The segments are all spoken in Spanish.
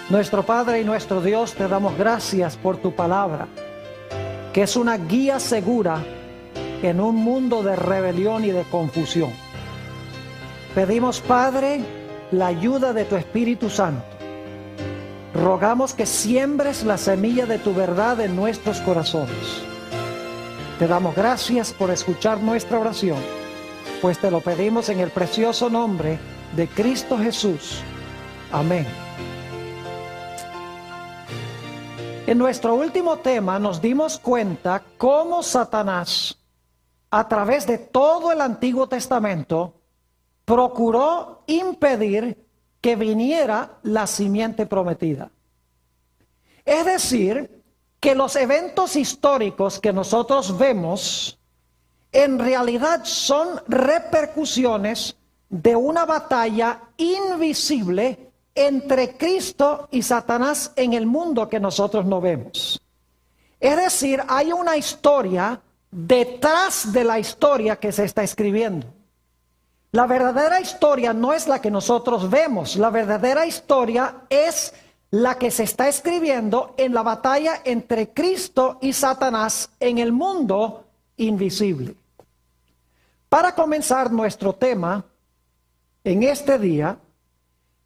Nuestro Padre y nuestro Dios, te damos gracias por tu palabra, que es una guía segura en un mundo de rebelión y de confusión. Pedimos, Padre, la ayuda de tu Espíritu Santo. Rogamos que siembres la semilla de tu verdad en nuestros corazones. Te damos gracias por escuchar nuestra oración, pues te lo pedimos en el precioso nombre de Cristo Jesús. Amén. En nuestro último tema nos dimos cuenta cómo Satanás, a través de todo el Antiguo Testamento, procuró impedir que viniera la simiente prometida. Es decir, que los eventos históricos que nosotros vemos, en realidad son repercusiones de una batalla invisible entre Cristo y Satanás en el mundo que nosotros no vemos. Es decir, hay una historia detrás de la historia que se está escribiendo. La verdadera historia no es la que nosotros vemos. La verdadera historia es la que se está escribiendo en la batalla entre Cristo y Satanás en el mundo invisible. Para comenzar nuestro tema en este día,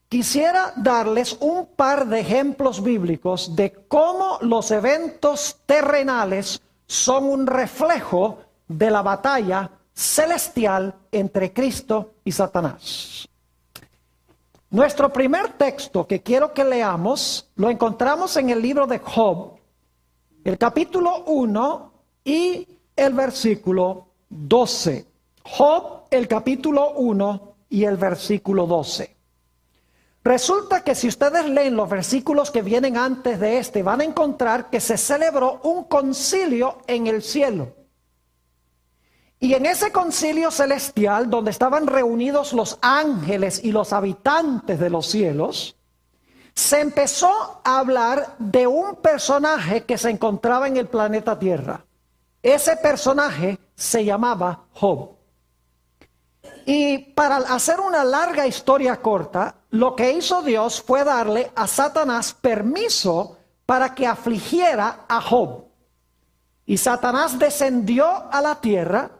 quisiera darles un par de ejemplos bíblicos de cómo los eventos terrenales son un reflejo de la batalla celestial entre Cristo y Satanás. Nuestro primer texto que quiero que leamos lo encontramos en el libro de Job, el capítulo 1 y el versículo 12. Job, el capítulo 1 y el versículo 12. Resulta que si ustedes leen los versículos que vienen antes de este, van a encontrar que se celebró un concilio en el cielo. Y en ese concilio celestial, donde estaban reunidos los ángeles y los habitantes de los cielos, se empezó a hablar de un personaje que se encontraba en el planeta Tierra. Ese personaje se llamaba Job. Y para hacer una larga historia corta, lo que hizo Dios fue darle a Satanás permiso para que afligiera a Job. Y Satanás descendió a la tierra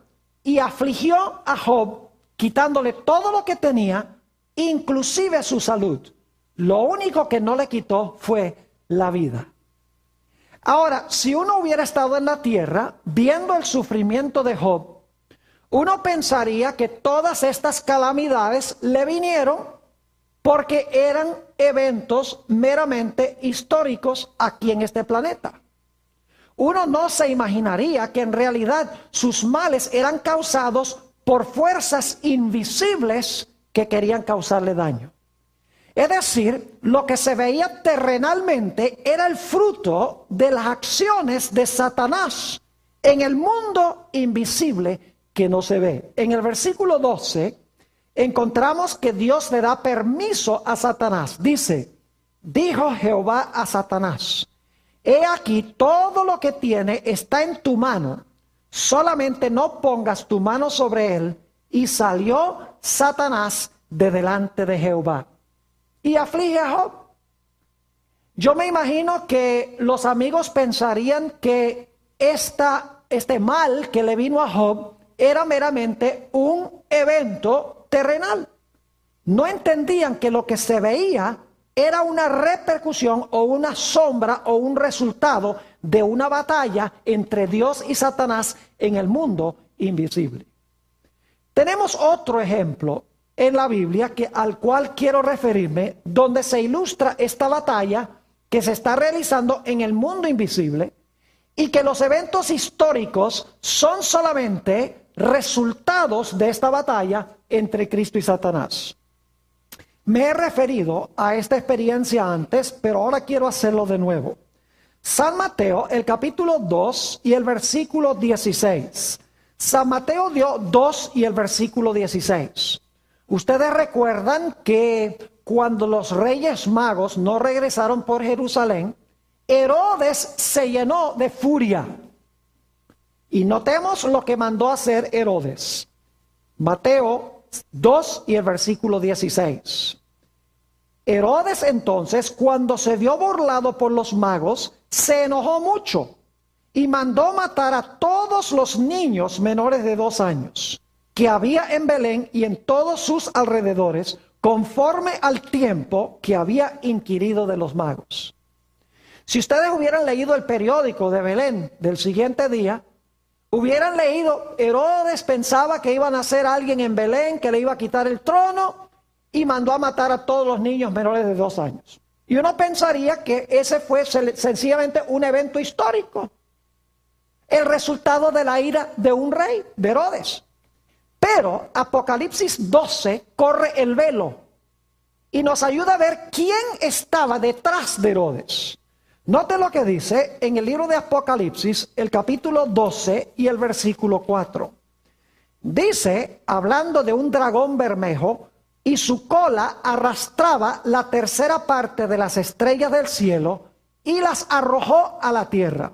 y afligió a Job, quitándole todo lo que tenía, inclusive su salud. Lo único que no le quitó fue la vida. Ahora, si uno hubiera estado en la tierra, viendo el sufrimiento de Job, uno pensaría que todas estas calamidades le vinieron porque eran eventos meramente históricos aquí en este planeta. Uno no se imaginaría que en realidad sus males eran causados por fuerzas invisibles que querían causarle daño. Es decir, lo que se veía terrenalmente era el fruto de las acciones de Satanás en el mundo invisible que no se ve. En el versículo 12 encontramos que Dios le da permiso a Satanás. Dice, dijo Jehová a Satanás, he aquí todo lo que tiene está en tu mano, solamente no pongas tu mano sobre él. Y salió Satanás de delante de Jehová y aflige a Job. Yo me imagino que los amigos pensarían que este mal que le vino a Job era meramente un evento terrenal. No entendían que lo que se veía era una repercusión o una sombra o un resultado de una batalla entre Dios y Satanás en el mundo invisible. Tenemos otro ejemplo en la Biblia al cual quiero referirme, donde se ilustra esta batalla que se está realizando en el mundo invisible y que los eventos históricos son solamente resultados de esta batalla entre Cristo y Satanás. Me he referido a esta experiencia antes, pero ahora quiero hacerlo de nuevo. San Mateo, el capítulo 2 y el versículo 16. San Mateo 2 y el versículo 16. Ustedes recuerdan que cuando los reyes magos no regresaron por Jerusalén, Herodes se llenó de furia. Y notemos lo que mandó hacer Herodes. Mateo 2 y el versículo 16. Herodes entonces, cuando se vio burlado por los magos, se enojó mucho y mandó matar a todos los niños menores de 2 años que había en Belén y en todos sus alrededores, conforme al tiempo que había inquirido de los magos. Si ustedes hubieran leído el periódico de Belén del siguiente día, hubieran leído: Herodes pensaba que iban a hacer alguien en Belén que le iba a quitar el trono y mandó a matar a todos los niños menores de 2 años. Y uno pensaría que ese fue sencillamente un evento histórico, el resultado de la ira de un rey, de Herodes. Pero Apocalipsis 12 corre el velo y nos ayuda a ver quién estaba detrás de Herodes. Note lo que dice en el libro de Apocalipsis, el capítulo 12 y el versículo 4. Dice, hablando de un dragón bermejo, y su cola arrastraba la tercera parte de las estrellas del cielo y las arrojó a la tierra.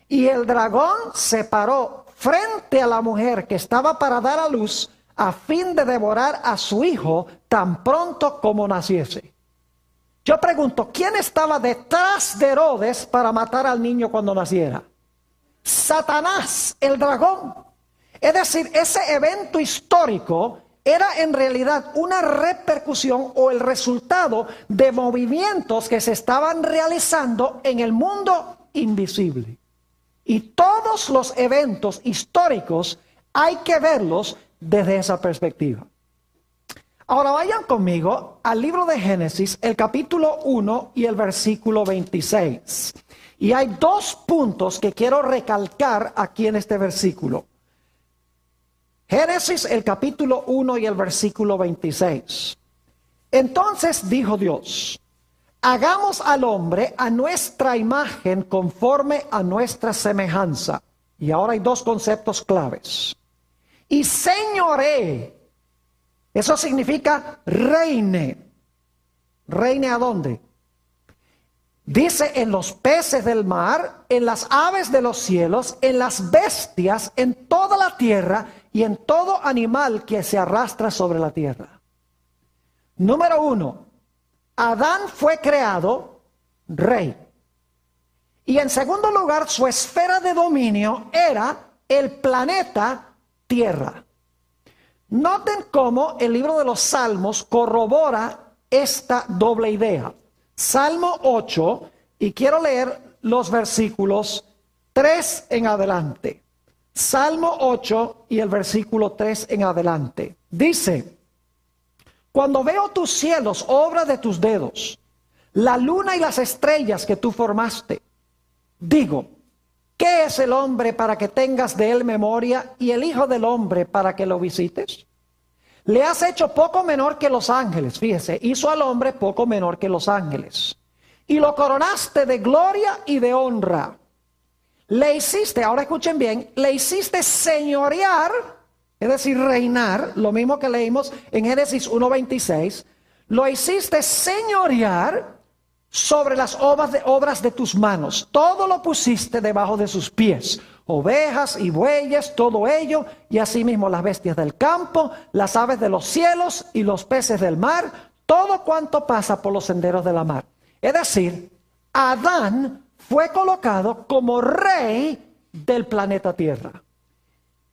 Y el dragón se paró frente a la mujer que estaba para dar a luz, a fin de devorar a su hijo tan pronto como naciese. Yo pregunto, ¿quién estaba detrás de Herodes para matar al niño cuando naciera? Satanás, el dragón. Es decir, ese evento histórico era en realidad una repercusión o el resultado de movimientos que se estaban realizando en el mundo invisible. Y todos los eventos históricos hay que verlos desde esa perspectiva. Ahora vayan conmigo al libro de Génesis, el capítulo 1 y el versículo 26. Y hay 2 puntos que quiero recalcar aquí en este versículo. Génesis, el capítulo 1 y el versículo 26. Entonces dijo Dios: hagamos al hombre a nuestra imagen, conforme a nuestra semejanza. Y ahora hay 2 conceptos claves. Y señoree. Eso significa reine. ¿Reine a dónde? Dice: en los peces del mar, en las aves de los cielos, en las bestias, en toda la tierra y en todo animal que se arrastra sobre la tierra. Número 1. Adán fue creado rey. Y en segundo lugar, su esfera de dominio era el planeta Tierra. Noten cómo el libro de los Salmos corrobora esta doble idea. Salmo 8, y quiero leer los versículos 3 en adelante. Salmo 8 y el versículo 3 en adelante. Dice: cuando veo tus cielos, obra de tus dedos, la luna y las estrellas que tú formaste, digo, ¿qué es el hombre para que tengas de él memoria, y el hijo del hombre para que lo visites? Le has hecho poco menor que los ángeles. Fíjese, hizo al hombre poco menor que los ángeles. Y lo coronaste de gloria y de honra. Le hiciste, ahora escuchen bien, le hiciste señorear, es decir, reinar, lo mismo que leímos en Génesis 1:26. Lo hiciste señorear sobre las obras de tus manos. Todo lo pusiste debajo de sus pies. Ovejas y bueyes, todo ello, y asimismo las bestias del campo, las aves de los cielos y los peces del mar, todo cuanto pasa por los senderos de la mar. Es decir, Adán fue colocado como rey del planeta Tierra.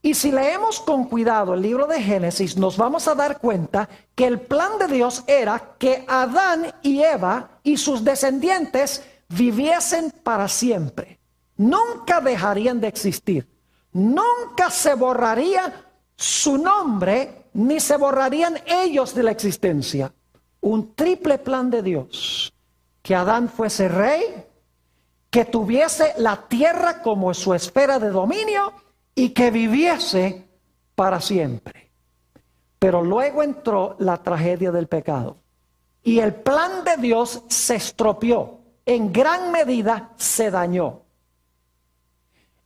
Y si leemos con cuidado el libro de Génesis, nos vamos a dar cuenta que el plan de Dios era que Adán y Eva y sus descendientes viviesen para siempre. Nunca dejarían de existir. Nunca se borraría su nombre, ni se borrarían ellos de la existencia. Un triple plan de Dios. Que Adán fuese rey, que tuviese la tierra como su esfera de dominio y que viviese para siempre. Pero luego entró la tragedia del pecado. Y el plan de Dios se estropeó. En gran medida se dañó.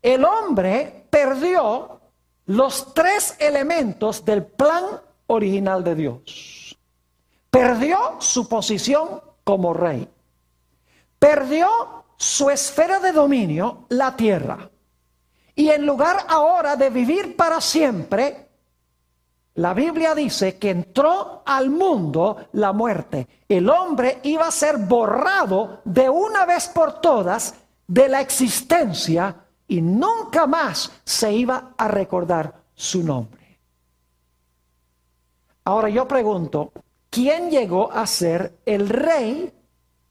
El hombre perdió los 3 elementos del plan original de Dios. Perdió su posición como rey. Perdió su esfera de dominio, la tierra. Y en lugar ahora de vivir para siempre, La Biblia dice que entró al mundo la muerte. El hombre iba a ser borrado de una vez por todas de la existencia y nunca más se iba a recordar su nombre. Ahora yo pregunto, ¿quién llegó a ser el rey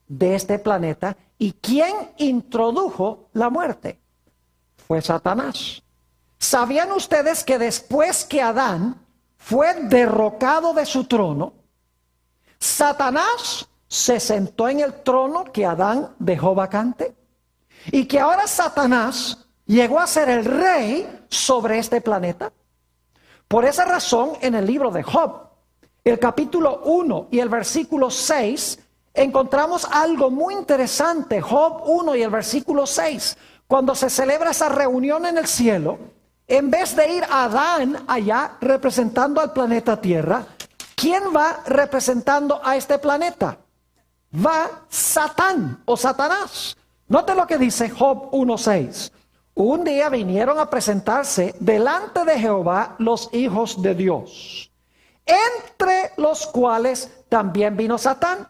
de este planeta y quién introdujo la muerte? Fue Satanás. ¿Sabían ustedes que después que Adán fue derrocado de su trono, Satanás se sentó en el trono que Adán dejó vacante? Y que ahora Satanás llegó a ser el rey sobre este planeta. Por esa razón, en el libro de Job, el capítulo 1 y el versículo 6, encontramos algo muy interesante. Job 1 y el versículo 6, cuando se celebra esa reunión en el cielo, en vez de ir Adán allá representando al planeta Tierra, ¿quién va representando a este planeta? Va Satán o Satanás. Note lo que dice Job 1:6. Un día vinieron a presentarse delante de Jehová los hijos de Dios, entre los cuales también vino Satán.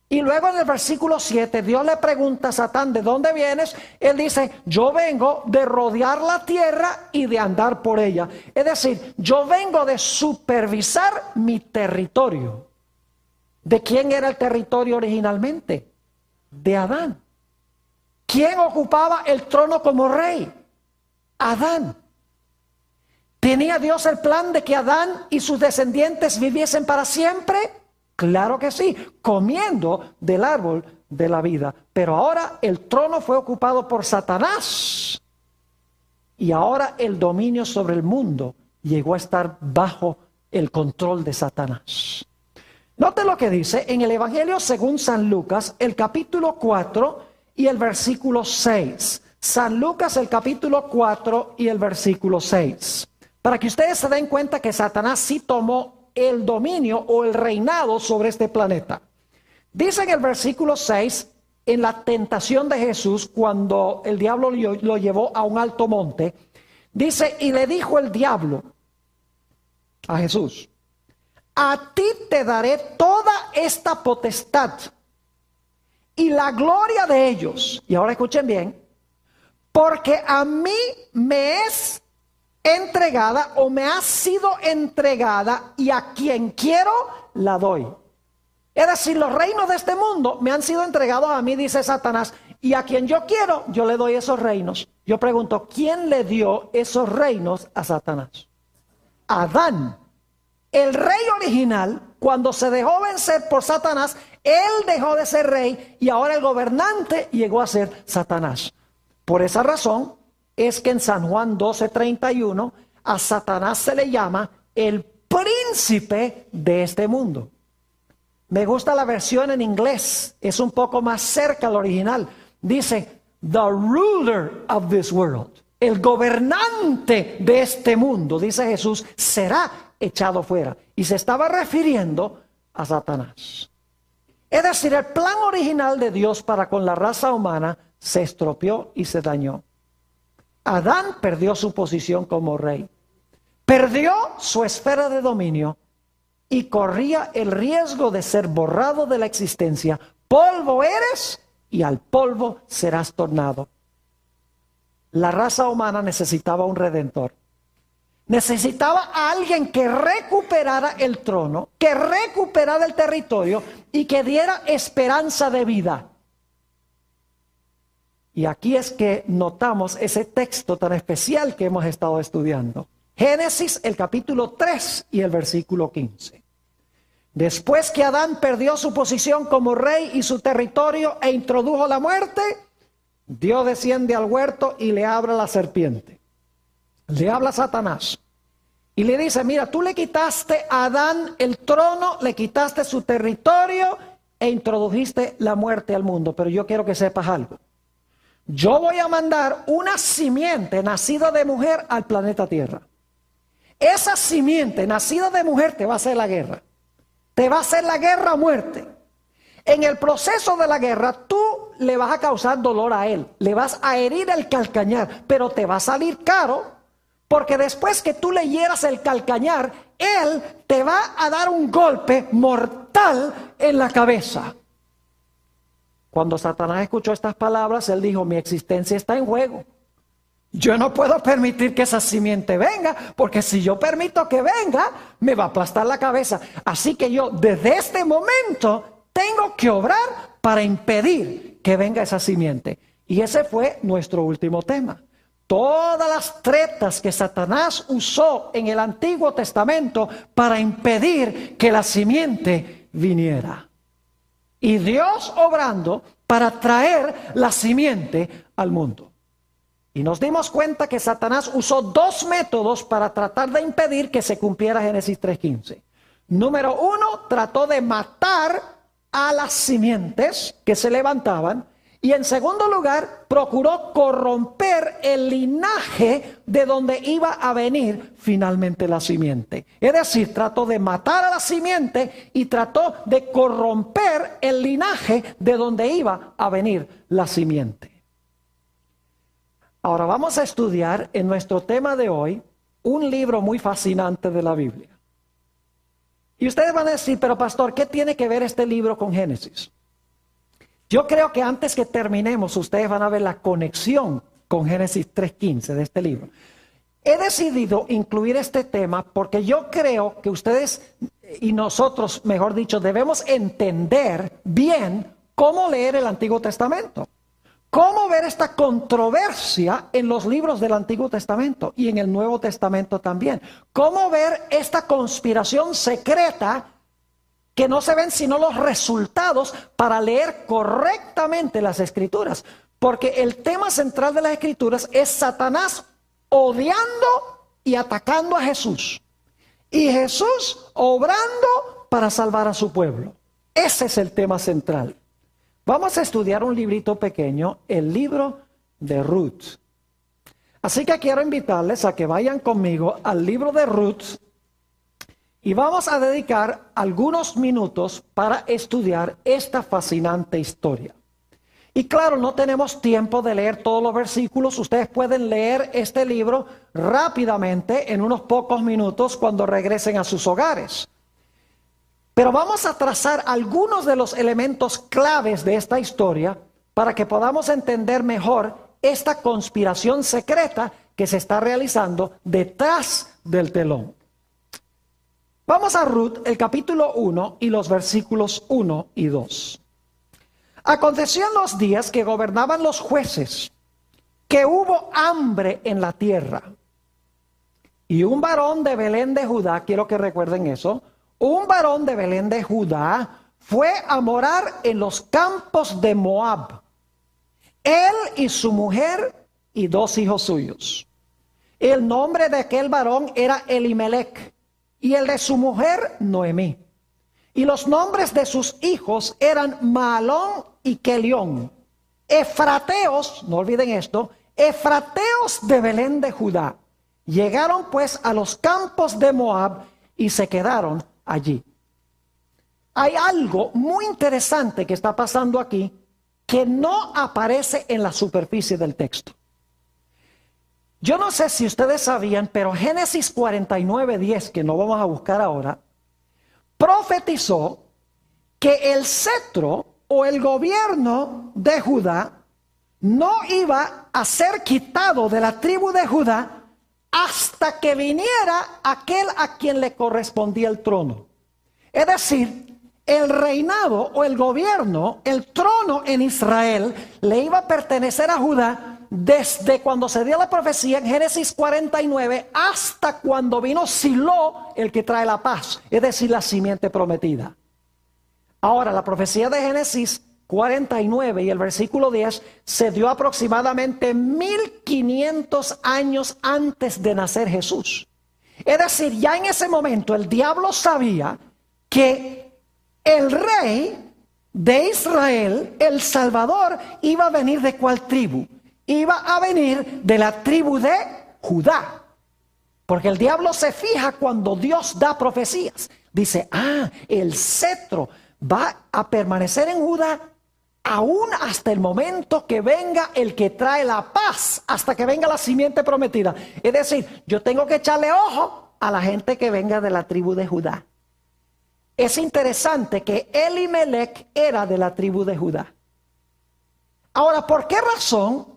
Y luego en el versículo 7, Dios le pregunta a Satán, ¿de dónde vienes? Él dice, yo vengo de rodear la tierra y de andar por ella. Es decir, yo vengo de supervisar mi territorio. ¿De quién era el territorio originalmente? De Adán. ¿Quién ocupaba el trono como rey? Adán. ¿Tenía Dios el plan de que Adán y sus descendientes viviesen para siempre? Claro que sí, comiendo del árbol de la vida. Pero ahora el trono fue ocupado por Satanás. Y ahora el dominio sobre el mundo llegó a estar bajo el control de Satanás. Note lo que dice en el Evangelio según San Lucas, el capítulo 4 y el versículo 6. San Lucas, el capítulo 4 y el versículo 6. Para que ustedes se den cuenta que Satanás sí tomó el dominio o el reinado sobre este planeta. Dice en el versículo 6, en la tentación de Jesús, cuando el diablo lo llevó a un alto monte, dice, y le dijo el diablo a Jesús, a ti te daré toda esta potestad y la gloria de ellos. Y ahora escuchen bien, porque a mí me es entregada o me ha sido entregada y a quien quiero la doy. Es decir, los reinos de este mundo me han sido entregados a mí, dice Satanás, y a quien yo quiero, yo le doy esos reinos. Yo pregunto, ¿quién le dio esos reinos a Satanás? Adán. El rey original, cuando se dejó vencer por Satanás, él dejó de ser rey y ahora el gobernante llegó a ser Satanás. Por esa razón es que en San Juan 12:31 a Satanás se le llama el príncipe de este mundo. Me gusta la versión en inglés, es un poco más cerca al original. Dice, the ruler of this world, el gobernante de este mundo, dice Jesús, será echado fuera. Y se estaba refiriendo a Satanás. Es decir, el plan original de Dios para con la raza humana se estropeó y se dañó. Adán perdió su posición como rey, perdió su esfera de dominio y corría el riesgo de ser borrado de la existencia. Polvo eres y al polvo serás tornado. La raza humana necesitaba un redentor. Necesitaba a alguien que recuperara el trono, que recuperara el territorio y que diera esperanza de vida. Y aquí es que notamos ese texto tan especial que hemos estado estudiando. Génesis, el capítulo 3 y el versículo 15. Después que Adán perdió su posición como rey y su territorio e introdujo la muerte, Dios desciende al huerto y le habla a la serpiente. Le habla a Satanás. Y le dice, mira, tú le quitaste a Adán el trono, le quitaste su territorio e introdujiste la muerte al mundo. Pero yo quiero que sepas algo. Yo voy a mandar una simiente nacida de mujer al planeta Tierra. Esa simiente nacida de mujer te va a hacer la guerra. Te va a hacer la guerra a muerte. En el proceso de la guerra tú le vas a causar dolor a él. Le vas a herir el calcañar, pero te va a salir caro. Porque después que tú le hieras el calcañar, Él te va a dar un golpe mortal en la cabeza. Cuando Satanás escuchó estas palabras, él dijo, mi existencia está en juego. Yo no puedo permitir que esa simiente venga, porque si yo permito que venga, me va a aplastar la cabeza. Así que yo desde este momento tengo que obrar para impedir que venga esa simiente. Y ese fue nuestro último tema. Todas las tretas que Satanás usó en el Antiguo Testamento para impedir que la simiente viniera. Y Dios obrando para traer la simiente al mundo. Y nos dimos cuenta que Satanás usó dos métodos para tratar de impedir que se cumpliera Génesis 3:15. Número uno, trató de matar a las simientes que se levantaban. Y en segundo lugar, procuró corromper el linaje de donde iba a venir finalmente la simiente. Es decir, trató de matar a la simiente y trató de corromper el linaje de donde iba a venir la simiente. Ahora vamos a estudiar en nuestro tema de hoy un libro muy fascinante de la Biblia. Y ustedes van a decir, pero pastor, ¿qué tiene que ver este libro con Génesis? Yo creo que antes que terminemos, ustedes van a ver la conexión con Génesis 3:15 de este libro. He decidido incluir este tema porque yo creo que ustedes y nosotros, mejor dicho, debemos entender bien cómo leer el Antiguo Testamento. Cómo ver esta controversia en los libros del Antiguo Testamento y en el Nuevo Testamento también. Cómo ver esta conspiración secreta que no se ven sino los resultados para leer correctamente las Escrituras. Porque el tema central de las Escrituras es Satanás odiando y atacando a Jesús. Y Jesús obrando para salvar a su pueblo. Ese es el tema central. Vamos a estudiar un librito pequeño, el libro de Ruth. Así que quiero invitarles a que vayan conmigo al libro de Ruth y vamos a dedicar algunos minutos para estudiar esta fascinante historia. Y claro, no tenemos tiempo de leer todos los versículos. Ustedes pueden leer este libro rápidamente en unos pocos minutos cuando regresen a sus hogares. Pero vamos a trazar algunos de los elementos claves de esta historia para que podamos entender mejor esta conspiración secreta que se está realizando detrás del telón. Vamos a Ruth, el capítulo 1 y los versículos 1 y 2. Aconteció en los días que gobernaban los jueces, que hubo hambre en la tierra. Y un varón de Belén de Judá, quiero que recuerden eso, un varón de Belén de Judá fue a morar en los campos de Moab. Él y su mujer y 2 hijos suyos. El nombre de aquel varón era Elimelech y el de su mujer Noemí. Y los nombres de sus hijos eran Mahalón y Kelión. Efrateos, no olviden esto, efrateos de Belén de Judá. Llegaron pues a los campos de Moab y se quedaron allí. Hay algo muy interesante que está pasando aquí que no aparece en la superficie del texto. Yo no sé si ustedes sabían, pero Génesis 49:10, que no vamos a buscar ahora, profetizó que el cetro o el gobierno de Judá no iba a ser quitado de la tribu de Judá hasta que viniera aquel a quien le correspondía el trono. Es decir, el reinado o el gobierno, el trono en Israel, le iba a pertenecer a Judá desde cuando se dio la profecía en Génesis 49 hasta cuando vino Silo, el que trae la paz, es decir, la simiente prometida. Ahora, la profecía de Génesis 49 y el versículo 10 se dio aproximadamente 1500 años antes de nacer Jesús. Es decir, ya en ese momento el diablo sabía que el rey de Israel, el Salvador, iba a venir ¿de cuál tribu? Iba a venir de la tribu de Judá. Porque el diablo se fija cuando Dios da profecías. Dice, el cetro va a permanecer en Judá aún hasta el momento que venga el que trae la paz, hasta que venga la simiente prometida. Es decir, yo tengo que echarle ojo a la gente que venga de la tribu de Judá. Es interesante que Elimelec era de la tribu de Judá. Ahora, ¿por qué razón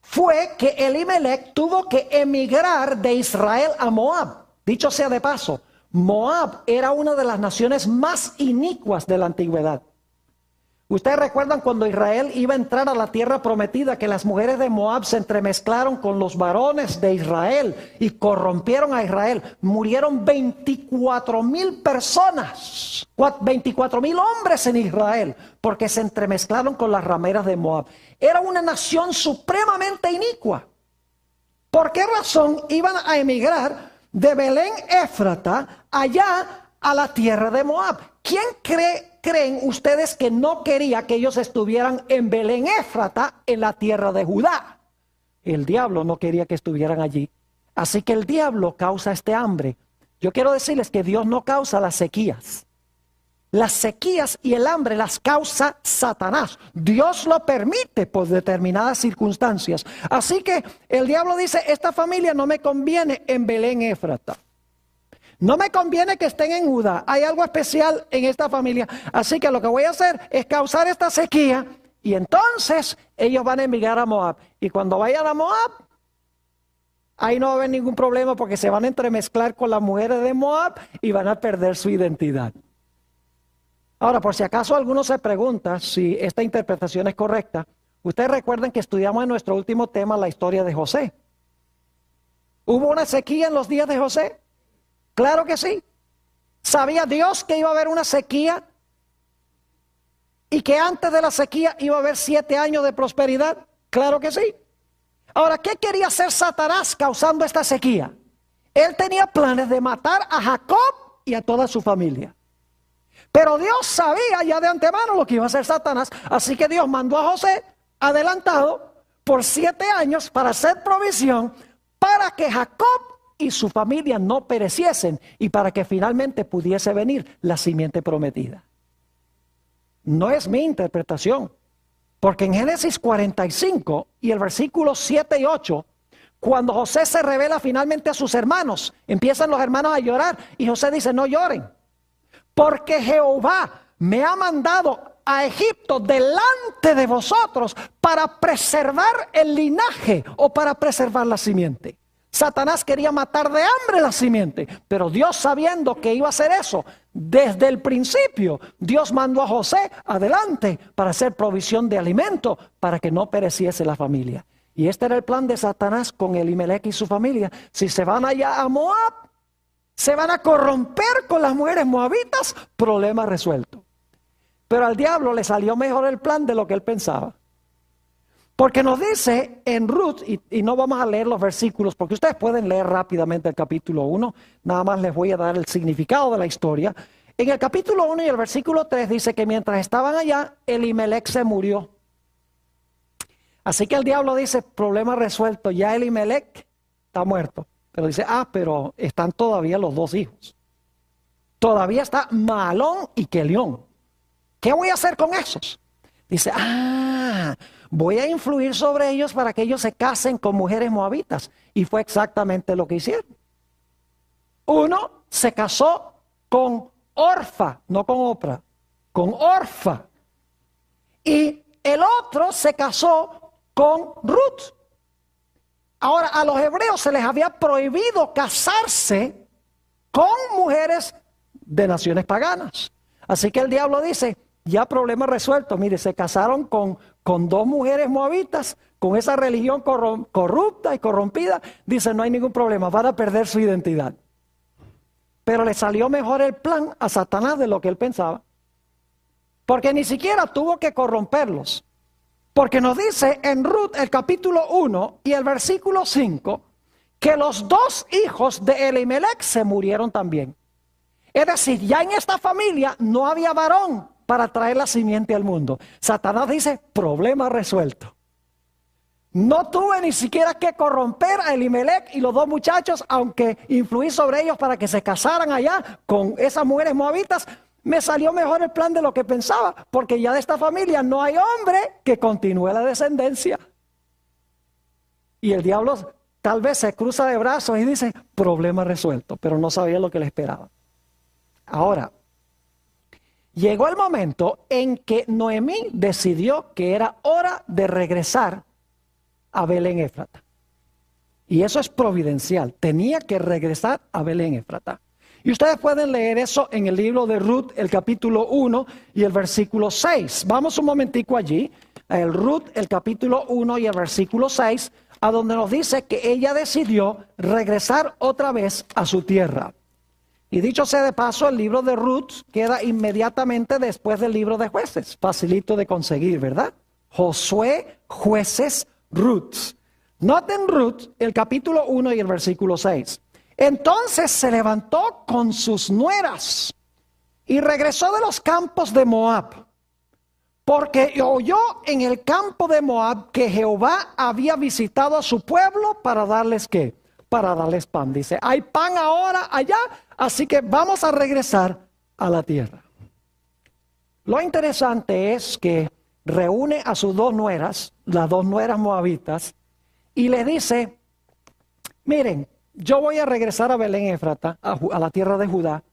fue que Elimelec tuvo que emigrar de Israel a Moab? Dicho sea de paso, Moab era una de las naciones más inicuas de la antigüedad. Ustedes recuerdan cuando Israel iba a entrar a la tierra prometida, que las mujeres de Moab se entremezclaron con los varones de Israel y corrompieron a Israel. Murieron 24,000 personas, 24,000 hombres en Israel, porque se entremezclaron con las rameras de Moab. Era una nación supremamente inicua. ¿Por qué razón iban a emigrar de Belén Éfrata allá a la tierra de Moab? ¿Quién creen ustedes que no quería que ellos estuvieran en Belén Éfrata, en la tierra de Judá? El diablo no quería que estuvieran allí. Así que el diablo causa este hambre. Yo quiero decirles que Dios no causa las sequías. Las sequías y el hambre las causa Satanás. Dios lo permite por determinadas circunstancias. Así que el diablo dice, esta familia no me conviene en Belén Éfrata. No me conviene que estén en Judá. Hay algo especial en esta familia. Así que lo que voy a hacer es causar esta sequía. Y entonces ellos van a emigrar a Moab. Y cuando vayan a Moab, ahí no va a haber ningún problema porque se van a entremezclar con las mujeres de Moab y van a perder su identidad. Ahora, por si acaso alguno se pregunta si esta interpretación es correcta, ustedes recuerden que estudiamos en nuestro último tema la historia de José. ¿Hubo una sequía en los días de José? Claro que sí. ¿Sabía Dios que iba a haber una sequía? Y que antes de la sequía iba a haber 7 años de prosperidad. Claro que sí. Ahora, ¿qué quería hacer Satanás causando esta sequía? Él tenía planes de matar a Jacob y a toda su familia. Pero Dios sabía ya de antemano lo que iba a hacer Satanás. Así que Dios mandó a José adelantado por 7 años para hacer provisión para que Jacob y su familia no pereciesen y para que finalmente pudiese venir la simiente prometida. No es mi interpretación, porque en Génesis 45 y el versículo 7 y 8, cuando José se revela finalmente a sus hermanos, empiezan los hermanos a llorar y José dice, no lloren, porque Jehová me ha mandado a Egipto delante de vosotros para preservar el linaje o para preservar la simiente. Satanás quería matar de hambre la simiente, pero Dios, sabiendo que iba a hacer eso, desde el principio, Dios mandó a José adelante para hacer provisión de alimento para que no pereciese la familia. Y este era el plan de Satanás con Elimelec y su familia. Si se van allá a Moab, se van a corromper con las mujeres moabitas, problema resuelto. Pero al diablo le salió mejor el plan de lo que él pensaba. Porque nos dice en Ruth, y no vamos a leer los versículos, porque ustedes pueden leer rápidamente el capítulo 1, nada más les voy a dar el significado de la historia. En el capítulo 1 y el versículo 3 dice que mientras estaban allá, Elimelec se murió. Así que el diablo dice, problema resuelto, ya Elimelec está muerto. Pero dice, pero están todavía los 2 hijos. Todavía está Mahalón y Kelión. ¿Qué voy a hacer con esos? Dice, voy a influir sobre ellos para que ellos se casen con mujeres moabitas. Y fue exactamente lo que hicieron. Uno se casó con Orfa, no con Oprah, con Orfa. Y el otro se casó con Ruth. Ahora, a los hebreos se les había prohibido casarse con mujeres de naciones paganas. Así que el diablo dice, ya problema resuelto. Mire, se casaron con 2 mujeres moabitas, con esa religión corrupta y corrompida. Dice, no hay ningún problema, van a perder su identidad. Pero le salió mejor el plan a Satanás de lo que él pensaba. Porque ni siquiera tuvo que corromperlos. Porque nos dice en Ruth el capítulo 1 y el versículo 5 que los 2 hijos de Elimelec se murieron también. Es decir, ya en esta familia no había varón para traer la simiente al mundo. Satanás dice, problema resuelto. No tuve ni siquiera que corromper a Elimelec y los 2 muchachos, aunque influí sobre ellos para que se casaran allá con esas mujeres moabitas. Me salió mejor el plan de lo que pensaba, porque ya de esta familia no hay hombre que continúe la descendencia. Y el diablo tal vez se cruza de brazos y dice, problema resuelto, pero no sabía lo que le esperaba. Ahora, llegó el momento en que Noemí decidió que era hora de regresar a Belén Éfrata. Y eso es providencial. Tenía que regresar a Belén Éfrata. Y ustedes pueden leer eso en el libro de Ruth, el capítulo 1 y el versículo 6. Vamos un momentico allí, el Ruth, el capítulo 1 y el versículo 6, a donde nos dice que ella decidió regresar otra vez a su tierra. Y dicho sea de paso, el libro de Ruth queda inmediatamente después del libro de Jueces. Facilito de conseguir, ¿verdad? Josué, Jueces, Ruth. Noten Ruth, el capítulo 1 y el versículo 6. Entonces se levantó con sus nueras y regresó de los campos de Moab, porque oyó en el campo de Moab que Jehová había visitado a su pueblo para darles ¿qué? Para darles pan. Dice, hay pan ahora allá, así que vamos a regresar a la tierra. Lo interesante es que reúne a sus dos nueras, las dos nueras moabitas, y le dice, miren, yo voy a regresar a Belén Éfrata, a la tierra de Judá.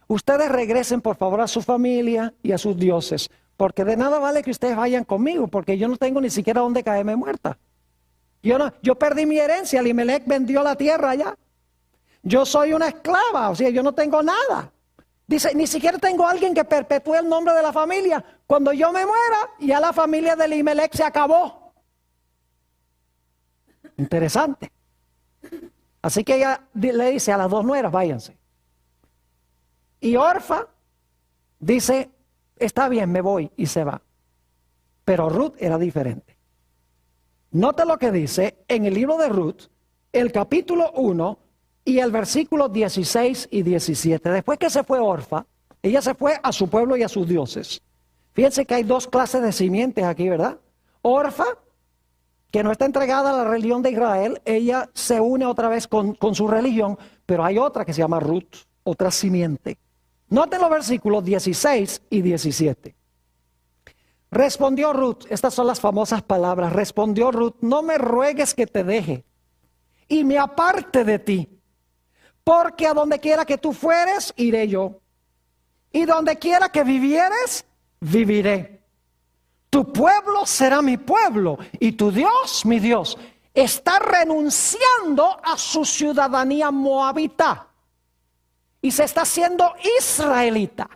Ustedes regresen por favor a su familia y a sus dioses, porque de nada vale que ustedes vayan conmigo, porque yo no tengo ni siquiera dónde caerme muerta. Yo perdí mi herencia, Elimelech vendió la tierra allá. Yo soy una esclava, o sea, yo no tengo nada. Dice, ni siquiera tengo alguien que perpetúe el nombre de la familia. Cuando yo me muera, ya la familia de Elimelech se acabó. Interesante. Así que ella le dice a las dos nueras, váyanse. Y Orfa dice, está bien, me voy, y se va. Pero Ruth era diferente. Nota lo que dice en el libro de Ruth, el capítulo 1 y el versículo 16 y 17. Después que se fue Orfa, ella se fue a su pueblo y a sus dioses. Fíjense que hay dos clases de simientes aquí, ¿verdad? Orfa, que no está entregada a la religión de Israel, ella se une otra vez con su religión, pero hay otra que se llama Ruth, otra simiente. Noten los versículos 16 y 17. Respondió Ruth, estas son las famosas palabras, respondió Ruth, no me ruegues que te deje y me aparte de ti, porque a donde quiera que tú fueres, iré yo, y donde quiera que vivieres, viviré. Tu pueblo será mi pueblo y tu Dios, mi Dios. Está renunciando a su ciudadanía moabita y se está haciendo israelita.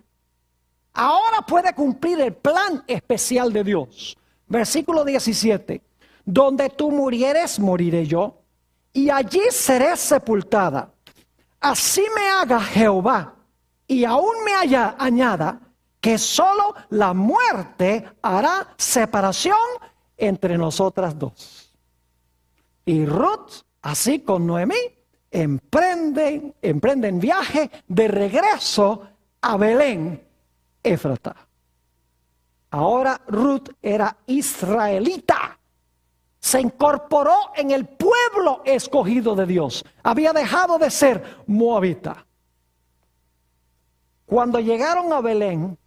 Ahora puede cumplir el plan especial de Dios. Versículo 17. Donde tú murieres, moriré yo, y allí seré sepultada. Así me haga Jehová, y aún me añada, que solo la muerte hará separación entre nosotras dos. Y Ruth, así con Noemí, emprenden viaje de regreso a Belén Éfrata. Ahora Ruth era israelita. Se incorporó en el pueblo escogido de Dios. Había dejado de ser moabita. Cuando llegaron a Belén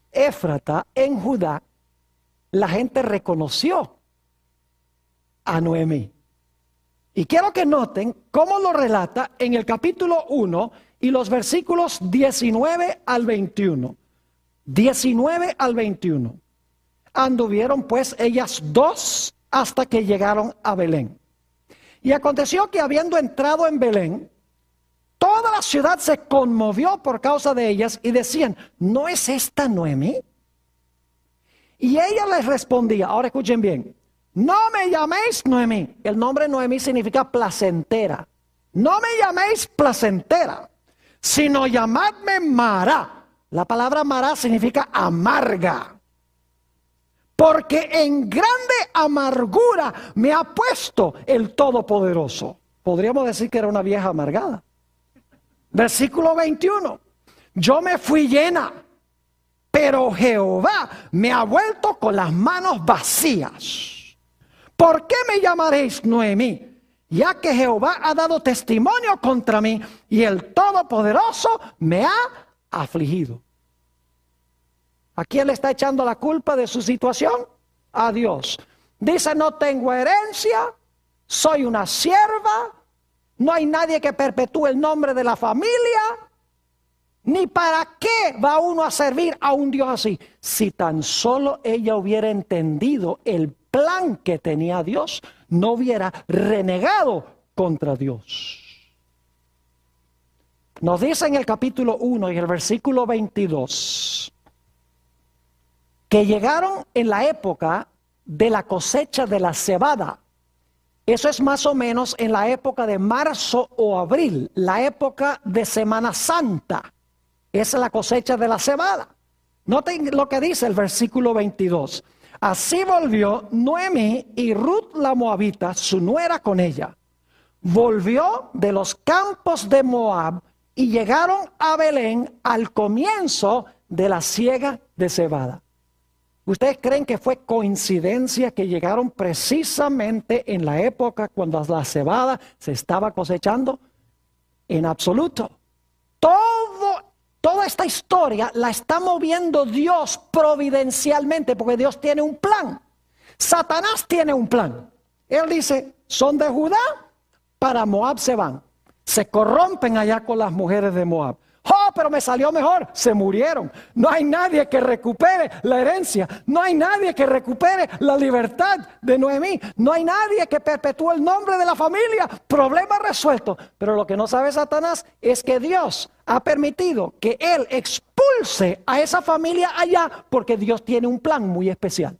Éfrata, en Judá, la gente reconoció a Noemí. Y quiero que noten cómo lo relata en el capítulo 1 y los versículos 19 al 21. 19 al 21. Anduvieron pues ellas dos hasta que llegaron a Belén. Y aconteció que habiendo entrado en Belén, toda la ciudad se conmovió por causa de ellas y decían, ¿no es esta Noemí? Y ella les respondía, ahora escuchen bien, no me llaméis Noemí. El nombre Noemí significa placentera. No me llaméis placentera, sino llamadme Mara. La palabra Mara significa amarga. Porque en grande amargura me ha puesto el Todopoderoso. Podríamos decir que era una vieja amargada. Versículo 21. Yo me fui llena, pero Jehová me ha vuelto con las manos vacías. ¿Por qué me llamaréis Noemí? Ya que Jehová ha dado testimonio contra mí y el Todopoderoso me ha afligido. ¿A quién le está echando la culpa de su situación? A Dios. Dice, no tengo herencia, soy una sierva, no hay nadie que perpetúe el nombre de la familia, ni para qué va uno a servir a un Dios así. Si tan solo ella hubiera entendido el plan que tenía Dios, no hubiera renegado contra Dios. Nos dice en el capítulo 1 y el versículo 22 que llegaron en la época de la cosecha de la cebada. Eso es más o menos en la época de marzo o abril, la época de Semana Santa. Esa es la cosecha de la cebada. Noten lo que dice el versículo 22. Así volvió Noemí y Ruth la moabita, su nuera, con ella. Volvió de los campos de Moab y llegaron a Belén al comienzo de la siega de cebada. ¿Ustedes creen que fue coincidencia que llegaron precisamente en la época cuando la cebada se estaba cosechando? En absoluto. Toda esta historia la está moviendo Dios providencialmente, porque Dios tiene un plan. Satanás tiene un plan. Él dice, son de Judá, para Moab se van. Se corrompen allá con las mujeres de Moab. Oh, pero me salió mejor. Se murieron. No hay nadie que recupere la herencia. No hay nadie que recupere la libertad de Noemí. No hay nadie que perpetúe el nombre de la familia. Problema resuelto. Pero lo que no sabe Satanás es que Dios ha permitido que él expulse a esa familia allá, porque Dios tiene un plan muy especial.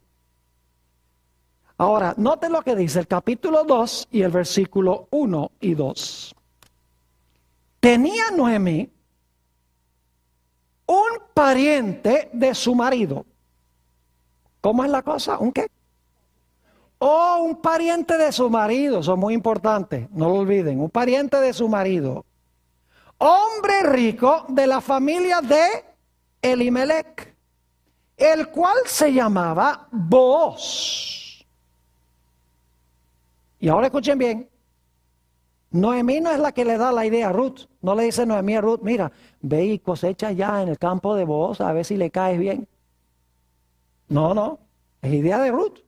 Ahora, noten lo que dice el capítulo 2 y el versículo 1 y 2. Tenía Noemí un pariente de su marido. ¿Cómo es la cosa? ¿Un qué? Oh, un pariente de su marido. Eso es muy importante, no lo olviden. Un pariente de su marido. Hombre rico de la familia de Elimelech, el cual se llamaba Booz. Y ahora escuchen bien. Noemí no es la que le da la idea a Ruth. No le dice Noemí a Ruth, mira, ve y cosecha ya en el campo de Booz a ver si le caes bien. No, es idea de Ruth,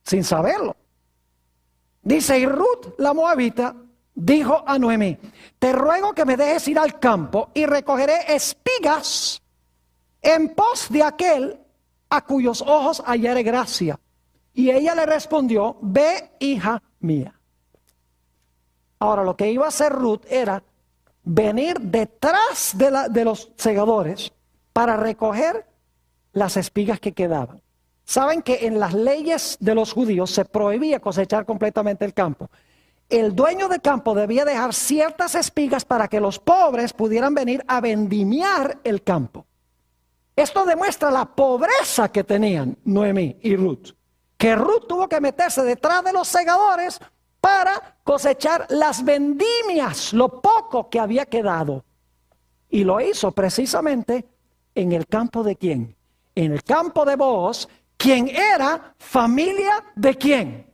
sin saberlo. Dice, y Ruth la moabita dijo a Noemí, te ruego que me dejes ir al campo y recogeré espigas en pos de aquel a cuyos ojos hallare gracia. Y ella le respondió, ve, hija mía. Ahora, lo que iba a hacer Ruth era venir detrás de los segadores para recoger las espigas que quedaban. Saben que en las leyes de los judíos se prohibía cosechar completamente el campo. El dueño del campo debía dejar ciertas espigas para que los pobres pudieran venir a vendimiar el campo. Esto demuestra la pobreza que tenían Noemí y Ruth. Que Ruth tuvo que meterse detrás de los segadores para cosechar las vendimias, lo poco que había quedado. Y lo hizo precisamente en el campo de ¿quién? En el campo de Booz, quien era familia de ¿quién?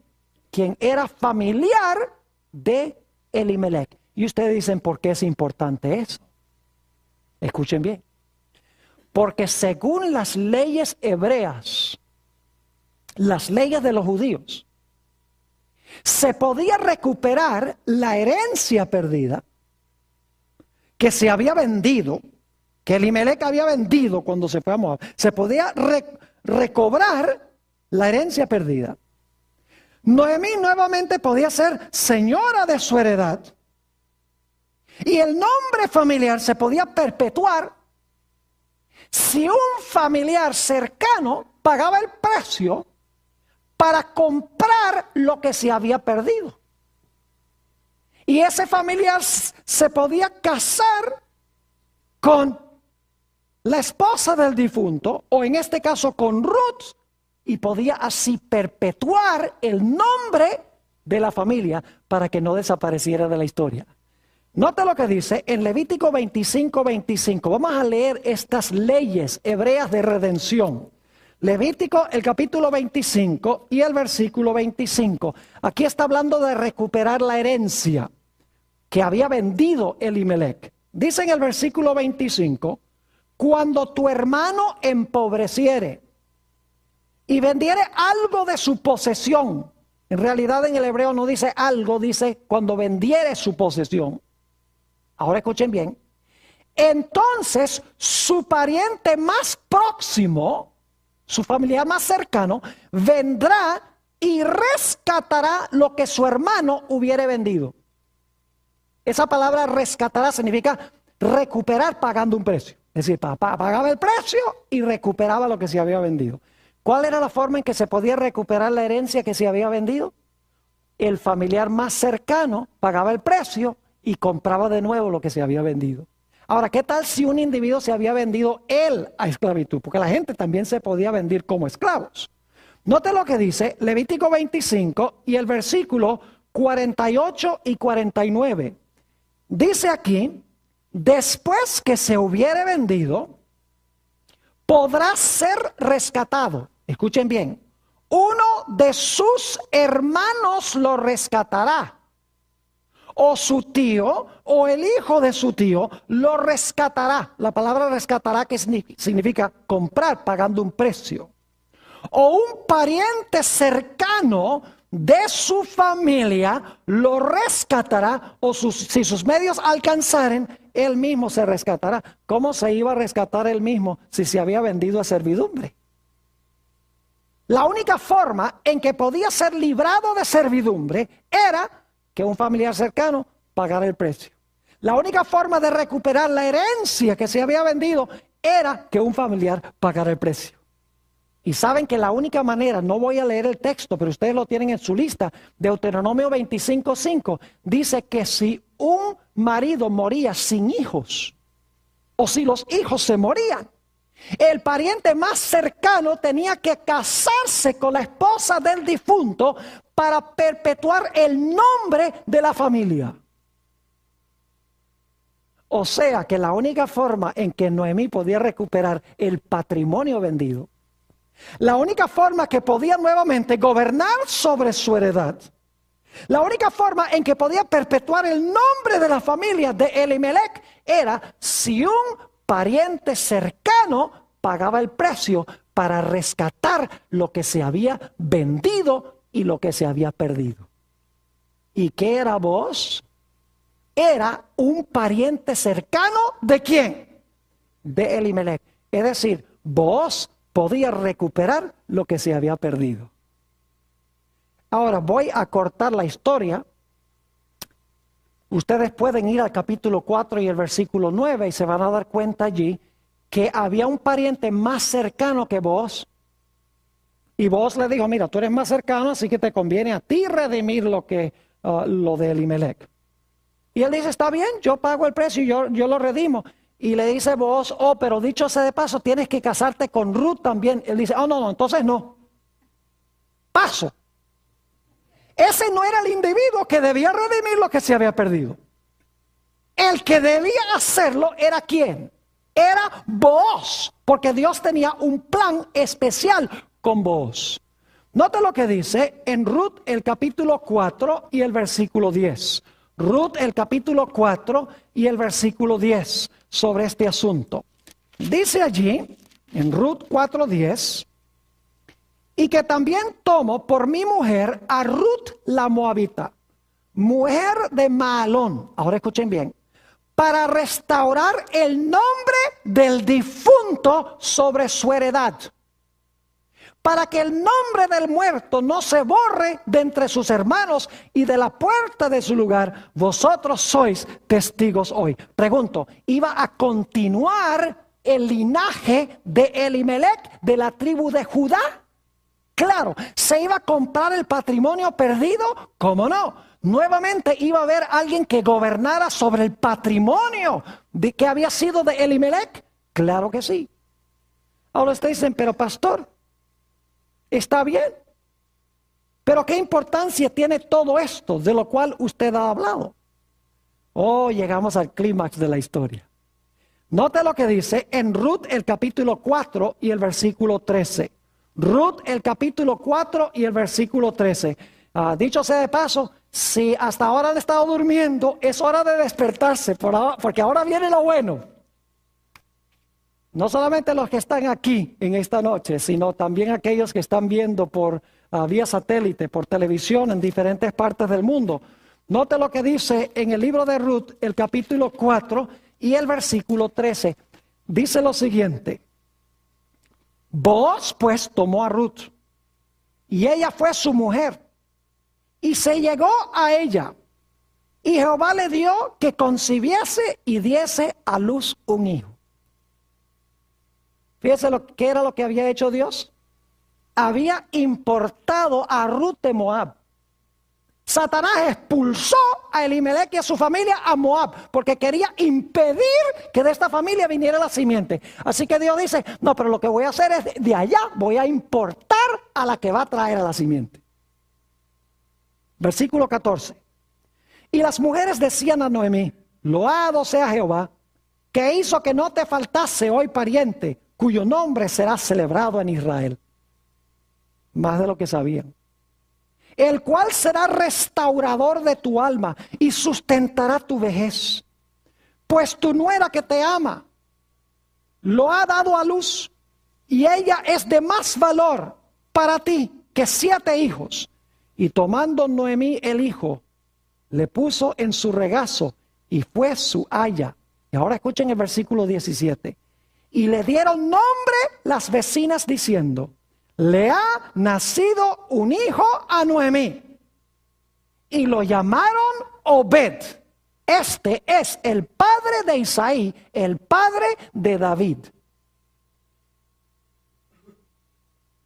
Quien era familiar de Elimelech. Y ustedes dicen, ¿por qué es importante eso? Escuchen bien. Porque según las leyes hebreas, las leyes de los judíos, se podía recuperar la herencia perdida que se había vendido, que Elimelech había vendido cuando se fue a Moab. Se podía recobrar la herencia perdida. Noemí nuevamente podía ser señora de su heredad. Y el nombre familiar se podía perpetuar si un familiar cercano pagaba el precio para comprar lo que se había perdido. Y ese familiar se podía casar con la esposa del difunto, o en este caso con Ruth, y podía así perpetuar el nombre de la familia para que no desapareciera de la historia. Note lo que dice en Levítico 25:25. Vamos a leer estas leyes hebreas de redención. Levítico, el capítulo 25 y el versículo 25. Aquí está hablando de recuperar la herencia que había vendido Elimelech. Dice en el versículo 25, cuando tu hermano empobreciere y vendiere algo de su posesión, En realidad en el hebreo no dice algo, dice cuando vendiere su posesión. Ahora escuchen bien. Entonces su pariente más próximo, su familiar más cercano, vendrá y rescatará lo que su hermano hubiere vendido. Esa palabra rescatará significa recuperar pagando un precio. Es decir, pagaba el precio y recuperaba lo que se había vendido. ¿Cuál era la forma en que se podía recuperar la herencia que se había vendido? El familiar más cercano pagaba el precio y compraba de nuevo lo que se había vendido. Ahora, ¿qué tal si un individuo se había vendido él a esclavitud? Porque la gente también se podía vender como esclavos. Note lo que dice Levítico 25 y el versículo 48 y 49. Dice aquí, después que se hubiere vendido, podrá ser rescatado. Escuchen bien, uno de sus hermanos lo rescatará. O su tío, o el hijo de su tío, lo rescatará. La palabra rescatará que significa comprar pagando un precio. O un pariente cercano de su familia lo rescatará, o si sus medios alcanzaren, él mismo se rescatará. ¿Cómo se iba a rescatar él mismo si se había vendido a servidumbre? La única forma en que podía ser librado de servidumbre era que un familiar cercano pagara el precio. La única forma de recuperar la herencia que se había vendido era que un familiar pagara el precio. Y saben que la única manera, no voy a leer el texto, pero ustedes lo tienen en su lista, Deuteronomio 25:5, dice que si un marido moría sin hijos, o si los hijos se morían, el pariente más cercano tenía que casarse con la esposa del difunto para perpetuar el nombre de la familia. O sea que la única forma en que Noemí podía recuperar el patrimonio vendido, la única forma que podía nuevamente gobernar sobre su heredad, la única forma en que podía perpetuar el nombre de la familia de Elimelech era si un pariente cercano pagaba el precio para rescatar lo que se había vendido y lo que se había perdido. ¿Y qué era Booz? Era un pariente cercano ¿de quién? De Elimelech. Es decir, Booz podía recuperar lo que se había perdido. Ahora voy a cortar la historia. Ustedes pueden ir al capítulo 4 y el versículo 9 y se van a dar cuenta allí que había un pariente más cercano que Booz. Y Booz le dijo, mira, tú eres más cercano, así que te conviene a ti redimir lo de Elimelech. Y él dice, está bien, yo pago el precio y yo lo redimo. Y le dice Booz, oh, pero dicho sea de paso, tienes que casarte con Ruth también. Él dice, oh, no, entonces no. Paso. Ese no era el individuo que debía redimir lo que se había perdido. El que debía hacerlo era ¿quién? Era Booz, porque Dios tenía un plan especial con Booz. Note lo que dice en Ruth el capítulo 4 y el versículo 10. Ruth el capítulo 4 y el versículo 10 sobre este asunto. Dice allí, en Ruth 4:10, y que también tomo por mi mujer a Ruth la Moabita, mujer de Maalón. Ahora escuchen bien. Para restaurar el nombre del difunto sobre su heredad. Para que el nombre del muerto no se borre de entre sus hermanos y de la puerta de su lugar. Vosotros sois testigos hoy. Pregunto, ¿iba a continuar el linaje de Elimelech de la tribu de Judá? Claro. ¿Se iba a comprar el patrimonio perdido? ¿Cómo no? Nuevamente iba a haber alguien que gobernara sobre el patrimonio de que había sido de Elimelech. Claro que sí. Ahora ustedes dicen, pero pastor, está bien, pero ¿qué importancia tiene todo esto de lo cual usted ha hablado? Oh, llegamos al clímax de la historia. Note lo que dice en Ruth el capítulo 4 y el versículo 13. Ruth el capítulo 4 y el versículo 13. Dicho sea de paso, si hasta ahora han estado durmiendo, es hora de despertarse, porque ahora viene lo bueno. No solamente los que están aquí en esta noche, sino también aquellos que están viendo por vía satélite, por televisión en diferentes partes del mundo. Note lo que dice en el libro de Ruth, el capítulo 4 y el versículo 13. Dice lo siguiente: Booz pues tomó a Ruth, y ella fue su mujer, y se llegó a ella, y Jehová le dio que concibiese y diese a luz un hijo. Fíjese qué era lo que había hecho Dios. Había importado a Ruth de Moab. Satanás expulsó a Elimelech y a su familia a Moab porque quería impedir que de esta familia viniera la simiente. Así que Dios dice: no, pero lo que voy a hacer es de allá voy a importar a la que va a traer a la simiente. Versículo 14. Y las mujeres decían a Noemí: loado sea Jehová, que hizo que no te faltase hoy pariente, cuyo nombre será celebrado en Israel. Más de lo que sabían. El cual será restaurador de tu alma y sustentará tu vejez. Pues tu nuera que te ama lo ha dado a luz, y ella es de más valor para ti que 7 hijos. Y tomando Noemí el hijo, le puso en su regazo y fue su aya. Y ahora escuchen el versículo 17. Y le dieron nombre las vecinas diciendo: le ha nacido un hijo a Noemí. Y lo llamaron Obed. Este es el padre de Isaí, el padre de David.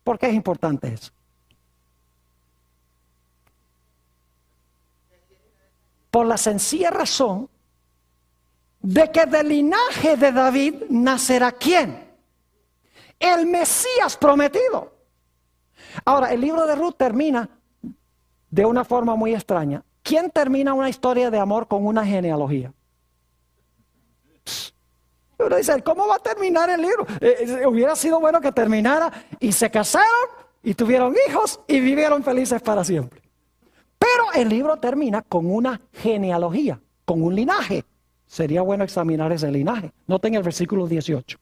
¿Por qué es importante eso? Por la sencilla razón de que del linaje de David nacerá ¿quién? El Mesías prometido. Ahora, el libro de Ruth termina de una forma muy extraña. ¿Quién termina una historia de amor con una genealogía? Uno dice: ¿cómo va a terminar el libro? Hubiera sido bueno que terminara y se casaron y tuvieron hijos y vivieron felices para siempre. Pero el libro termina con una genealogía, con un linaje. Sería bueno examinar ese linaje. Noten el versículo 18.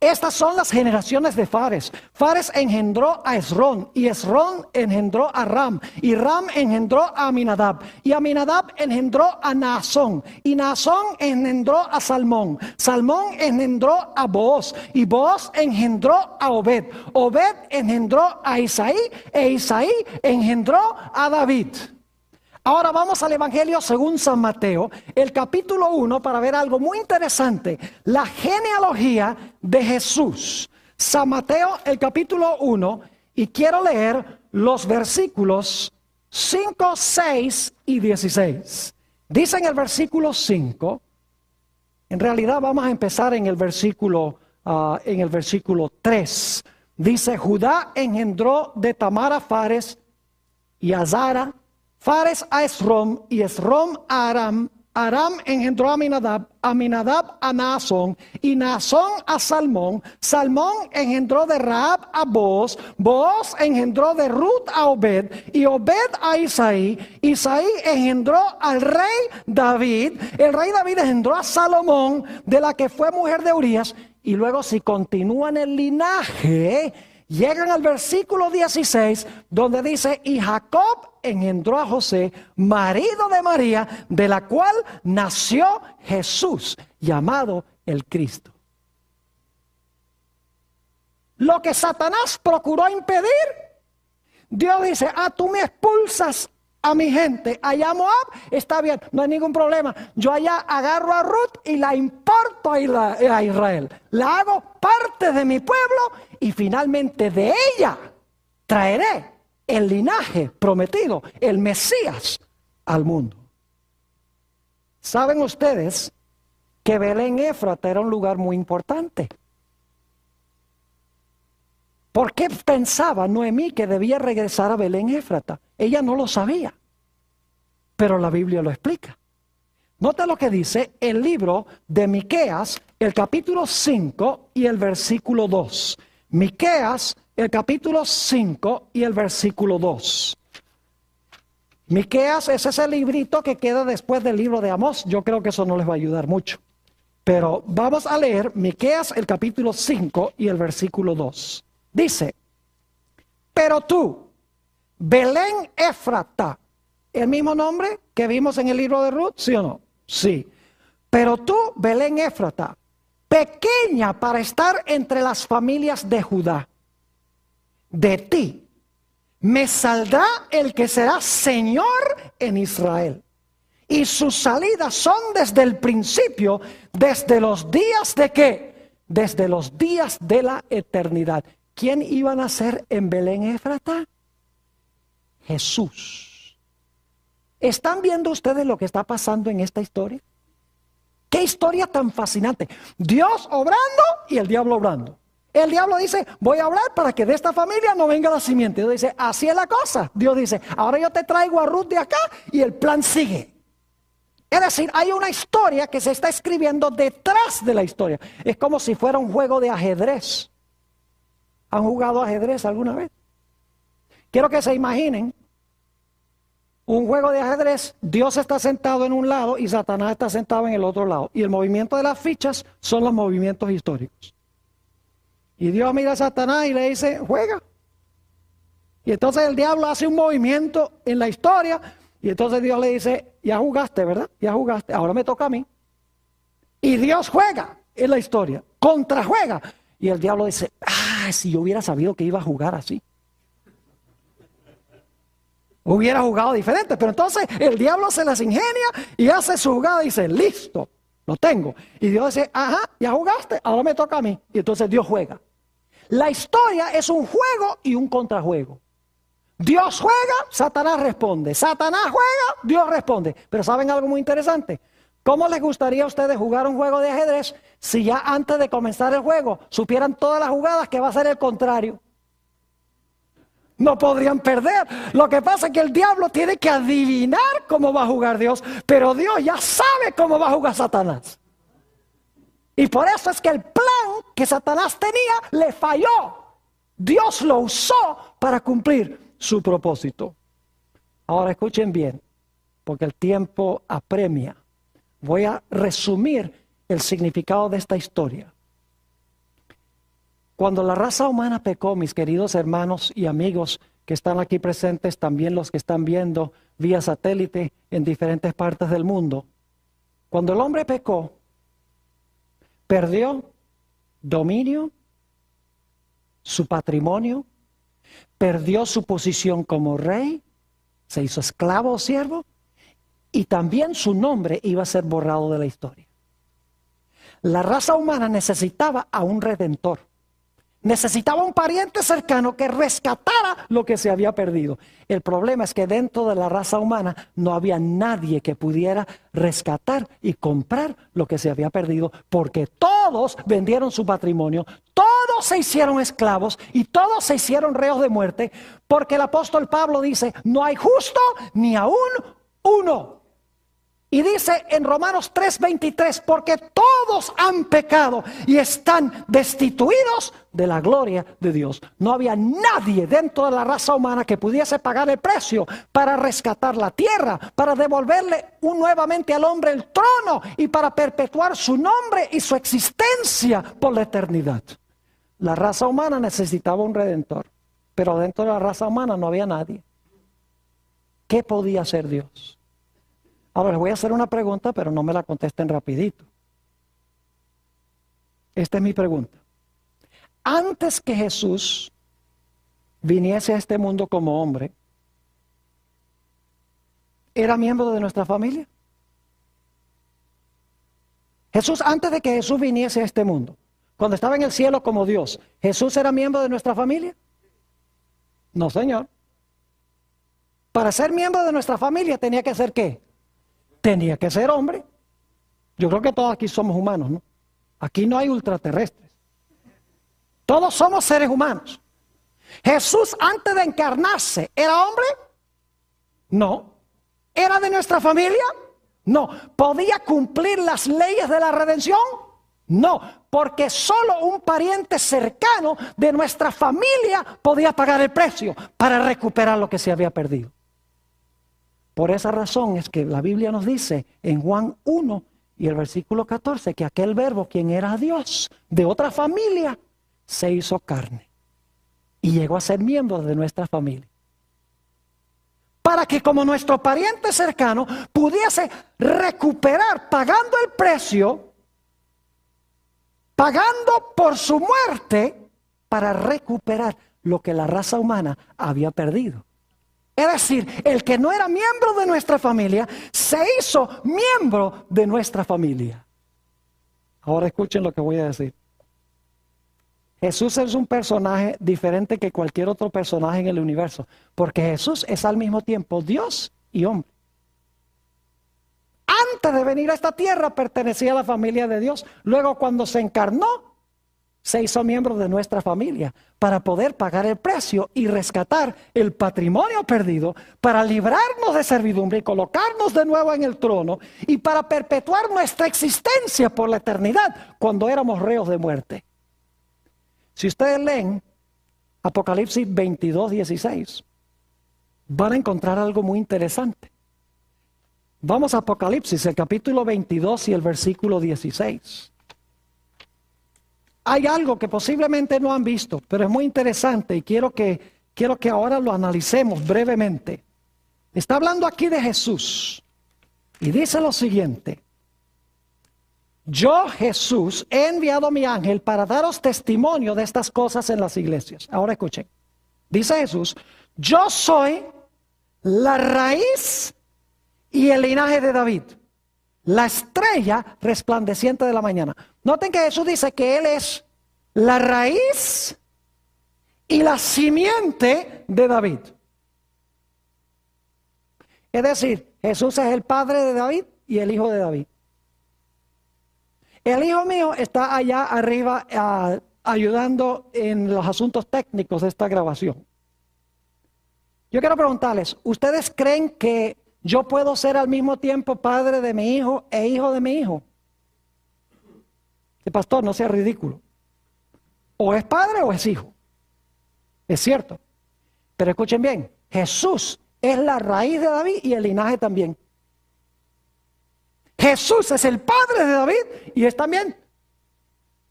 Estas son las generaciones de Fares. Fares engendró a Esrón, y Esrón engendró a Ram, y Ram engendró a Aminadab, y Aminadab engendró a Naasón, y Naasón engendró a Salmón, Salmón engendró a Booz, y Booz engendró a Obed, Obed engendró a Isaí, e Isaí engendró a David. Ahora vamos al Evangelio según San Mateo, el capítulo 1, para ver algo muy interesante. La genealogía de Jesús. San Mateo, el capítulo 1, y quiero leer los versículos 5, 6 y 16. Dice en el versículo 5, en realidad vamos a empezar en el versículo 3. Dice: Judá engendró de Tamar a Fares y a Zara, Fares a Esrom, y Esrom a Aram, Aram engendró a Aminadab, Aminadab a Naasón, y Naasón a Salmón, Salmón engendró de Rahab a Booz, Booz engendró de Ruth a Obed, y Obed a Isaí, Isaí engendró al rey David, el rey David engendró a Salomón, de la que fue mujer de Urías. Y luego, si continúan el linaje, llegan al versículo 16, donde dice: y Jacob engendró a José, marido de María, de la cual nació Jesús, llamado el Cristo. Lo que Satanás procuró impedir, Dios dice: tú me expulsas a mi gente allá a Moab, está bien, no hay ningún problema. Yo allá agarro a Ruth y la importo a Israel. La hago parte de mi pueblo y finalmente de ella traeré el linaje prometido, el Mesías, al mundo. ¿Saben ustedes que Belén Éfrata era un lugar muy importante? ¿Por qué pensaba Noemí que debía regresar a Belén Éfrata? Ella no lo sabía, pero la Biblia lo explica. Nota lo que dice el libro de Miqueas, el capítulo 5 y el versículo 2. Miqueas, el capítulo 5 y el versículo 2. Miqueas es ese librito que queda después del libro de Amós. Yo creo que eso no les va a ayudar mucho. Pero vamos a leer Miqueas el capítulo 5 y el versículo 2. Dice, pero tú, Belén Éfrata, ¿el mismo nombre que vimos en el libro de Ruth? ¿Sí o no? Sí. Pero tú, Belén Éfrata, pequeña para estar entre las familias de Judá, de ti me saldrá el que será Señor en Israel. Y sus salidas son desde el principio, desde los días de ¿qué? Desde los días de la eternidad. ¿Quién iba a nacer en Belén Éfrata? Jesús. ¿Están viendo ustedes lo que está pasando en esta historia? ¡Qué historia tan fascinante! Dios obrando y el diablo obrando. El diablo dice, voy a hablar para que de esta familia no venga la simiente. Dios dice, así es la cosa. Dios dice, ahora yo te traigo a Ruth de acá y el plan sigue. Es decir, hay una historia que se está escribiendo detrás de la historia. Es como si fuera un juego de ajedrez. ¿Han jugado ajedrez alguna vez? Quiero que se imaginen un juego de ajedrez. Dios está sentado en un lado y Satanás está sentado en el otro lado. Y el movimiento de las fichas son los movimientos históricos. Y Dios mira a Satanás y le dice, juega. Y entonces el diablo hace un movimiento en la historia. Y entonces Dios le dice, ya jugaste, ¿verdad? Ya jugaste, ahora me toca a mí. Y Dios juega en la historia, contrajuega. Y el diablo dice, si yo hubiera sabido que iba a jugar así. Hubiera jugado diferente, pero entonces el diablo se las ingenia y hace su jugada y dice, listo, lo tengo. Y Dios dice, ya jugaste, ahora me toca a mí. Y entonces Dios juega. La historia es un juego y un contrajuego. Dios juega, Satanás responde. Satanás juega, Dios responde. Pero ¿saben algo muy interesante? ¿Cómo les gustaría a ustedes jugar un juego de ajedrez si ya antes de comenzar el juego supieran todas las jugadas que va a ser el contrario? No podrían perder. Lo que pasa es que el diablo tiene que adivinar cómo va a jugar Dios, pero Dios ya sabe cómo va a jugar Satanás. Y por eso es que el plan que Satanás tenía le falló. Dios lo usó para cumplir su propósito. Ahora escuchen bien, porque el tiempo apremia. Voy a resumir el significado de esta historia. Cuando la raza humana pecó, mis queridos hermanos y amigos que están aquí presentes, también los que están viendo vía satélite en diferentes partes del mundo, cuando el hombre pecó, perdió dominio, su patrimonio, perdió su posición como rey, se hizo esclavo o siervo, y también su nombre iba a ser borrado de la historia. La raza humana necesitaba a un redentor. Necesitaba un pariente cercano que rescatara lo que se había perdido. El problema es que dentro de la raza humana no había nadie que pudiera rescatar y comprar lo que se había perdido, porque todos vendieron su patrimonio, todos se hicieron esclavos y todos se hicieron reos de muerte, porque el apóstol Pablo dice, no hay justo ni aún uno. Y dice en Romanos 3:23, porque todos han pecado y están destituidos de la gloria de Dios. No había nadie dentro de la raza humana que pudiese pagar el precio para rescatar la tierra, para devolverle nuevamente al hombre el trono y para perpetuar su nombre y su existencia por la eternidad. La raza humana necesitaba un redentor, pero dentro de la raza humana no había nadie. ¿Qué podía hacer Dios? Ahora les voy a hacer una pregunta, pero no me la contesten rapidito. Esta es mi pregunta. Antes que Jesús viniese a este mundo como hombre, ¿era miembro de nuestra familia? Jesús, antes de que Jesús viniese a este mundo, cuando estaba en el cielo como Dios, ¿Jesús era miembro de nuestra familia? No, Señor. Para ser miembro de nuestra familia tenía que ser ¿qué? Tenía que ser hombre. Yo creo que todos aquí somos humanos, ¿no? Aquí no hay ultraterrestres. Todos somos seres humanos. Jesús, antes de encarnarse, ¿era hombre? No. ¿Era de nuestra familia? No. ¿Podía cumplir las leyes de la redención? No. Porque solo un pariente cercano de nuestra familia podía pagar el precio para recuperar lo que se había perdido. Por esa razón es que la Biblia nos dice en Juan 1 Y el versículo 14, que aquel verbo, quien era Dios, de otra familia, se hizo carne. Y llegó a ser miembro de nuestra familia. Para que como nuestro pariente cercano pudiese recuperar, pagando el precio, pagando por su muerte, para recuperar lo que la raza humana había perdido. Es decir, el que no era miembro de nuestra familia, se hizo miembro de nuestra familia. Ahora escuchen lo que voy a decir. Jesús es un personaje diferente que cualquier otro personaje en el universo, porque Jesús es al mismo tiempo Dios y hombre. Antes de venir a esta tierra pertenecía a la familia de Dios. Luego, cuando se encarnó, se hizo miembro de nuestra familia para poder pagar el precio y rescatar el patrimonio perdido, para librarnos de servidumbre y colocarnos de nuevo en el trono, y para perpetuar nuestra existencia por la eternidad cuando éramos reos de muerte. Si ustedes leen Apocalipsis 22, 16, van a encontrar algo muy interesante. Vamos a Apocalipsis, el capítulo 22 y el versículo 16. Hay algo que posiblemente no han visto, pero es muy interesante y quiero que ahora lo analicemos brevemente. Está hablando aquí de Jesús y dice lo siguiente: yo, Jesús, he enviado a mi ángel para daros testimonio de estas cosas en las iglesias. Ahora escuchen. Dice Jesús: yo soy la raíz y el linaje de David, la estrella resplandeciente de la mañana. Noten que Jesús dice que Él es la raíz y la simiente de David. Es decir, Jesús es el padre de David y el hijo de David. El hijo mío está allá arriba ayudando en los asuntos técnicos de esta grabación. Yo quiero preguntarles, ¿ustedes creen que yo puedo ser al mismo tiempo padre de mi hijo e hijo de mi hijo? El pastor, no sea ridículo. O es padre o es hijo. Es cierto. Pero escuchen bien, Jesús es la raíz de David y el linaje también. Jesús es el padre de David y es también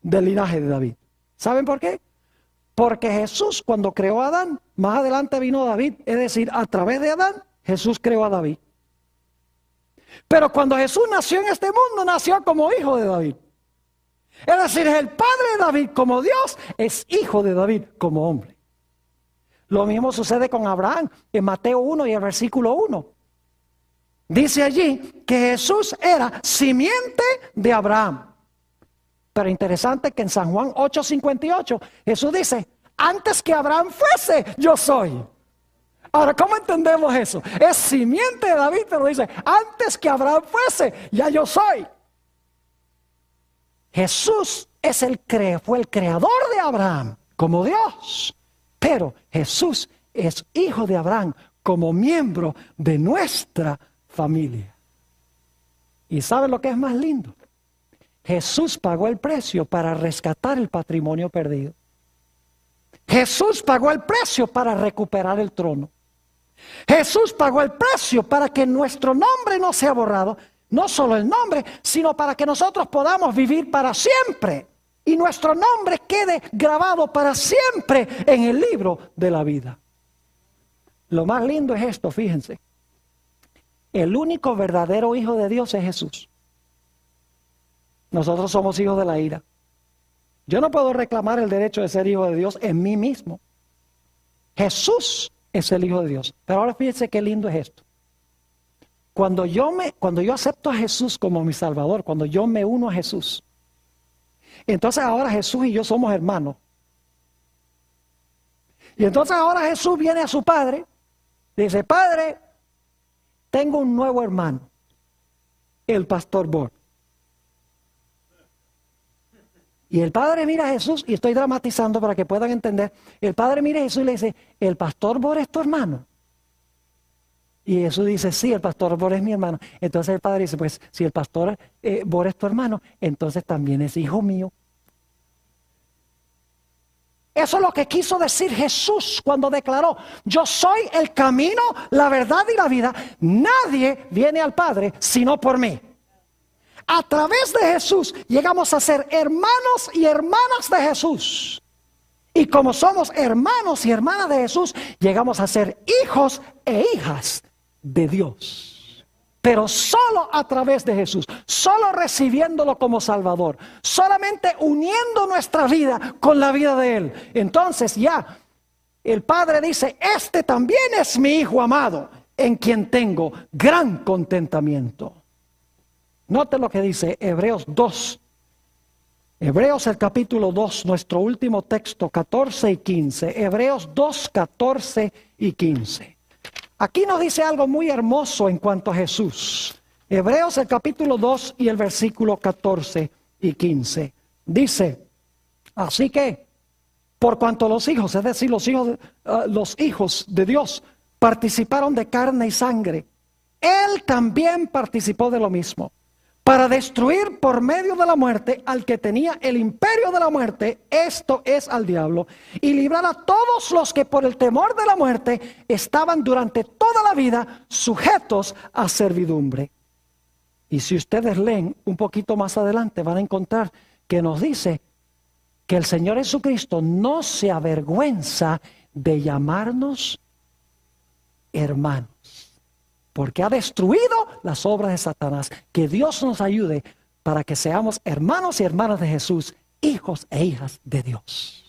del linaje de David. ¿Saben por qué? Porque Jesús, cuando creó a Adán, más adelante vino David. Es decir, a través de Adán, Jesús creó a David. Pero cuando Jesús nació en este mundo, nació como hijo de David. Es decir, es el padre de David como Dios, es hijo de David como hombre. Lo mismo sucede con Abraham en Mateo 1 y el versículo 1. Dice allí que Jesús era simiente de Abraham. Pero interesante que en San Juan 8:58 Jesús dice: antes que Abraham fuese, yo soy. Ahora, ¿cómo entendemos eso? Es simiente de David, pero dice: antes que Abraham fuese, ya yo soy. Jesús fue el creador de Abraham como Dios. Pero Jesús es hijo de Abraham como miembro de nuestra familia. ¿Y saben lo que es más lindo? Jesús pagó el precio para rescatar el patrimonio perdido. Jesús pagó el precio para recuperar el trono. Jesús pagó el precio para que nuestro nombre no sea borrado. No solo el nombre, sino para que nosotros podamos vivir para siempre. Y nuestro nombre quede grabado para siempre en el libro de la vida. Lo más lindo es esto, fíjense. El único verdadero hijo de Dios es Jesús. Nosotros somos hijos de la ira. Yo no puedo reclamar el derecho de ser hijo de Dios en mí mismo. Jesús es el hijo de Dios. Pero ahora fíjense qué lindo es esto. Cuando yo acepto a Jesús como mi Salvador, cuando yo me uno a Jesús, entonces ahora Jesús y yo somos hermanos. Y entonces ahora Jesús viene a su padre, dice: Padre, tengo un nuevo hermano, el pastor Bor. Y el padre mira a Jesús, y estoy dramatizando para que puedan entender. El padre mira a Jesús y le dice: ¿el pastor Bor es tu hermano? Y Jesús dice: sí, el pastor Bor es mi hermano. Entonces el padre dice: pues si el pastor Bor es tu hermano, entonces también es hijo mío. Eso es lo que quiso decir Jesús cuando declaró: yo soy el camino, la verdad y la vida. Nadie viene al Padre sino por mí. A través de Jesús llegamos a ser hermanos y hermanas de Jesús. Y como somos hermanos y hermanas de Jesús, llegamos a ser hijos e hijas de Dios. Pero solo a través de Jesús, solo recibiéndolo como Salvador, solamente uniendo nuestra vida con la vida de Él. Entonces ya el Padre dice, este también es mi Hijo amado, en quien tengo gran contentamiento. Note lo que dice Hebreos 2. Hebreos el capítulo 2, nuestro último texto, 14 y 15. Hebreos 2, 14 y 15. Aquí nos dice algo muy hermoso en cuanto a Jesús. Hebreos el capítulo 2 y el versículo 14 y 15. Dice, así que, por cuanto los hijos, es decir, los hijos de Dios, participaron de carne y sangre, Él también participó de lo mismo, para destruir por medio de la muerte al que tenía el imperio de la muerte, esto es al diablo, y librar a todos los que por el temor de la muerte estaban durante toda la vida sujetos a servidumbre. Y si ustedes leen un poquito más adelante, van a encontrar que nos dice que el Señor Jesucristo no se avergüenza de llamarnos hermanos, porque ha destruido las obras de Satanás. Que Dios nos ayude para que seamos hermanos y hermanas de Jesús, hijos e hijas de Dios.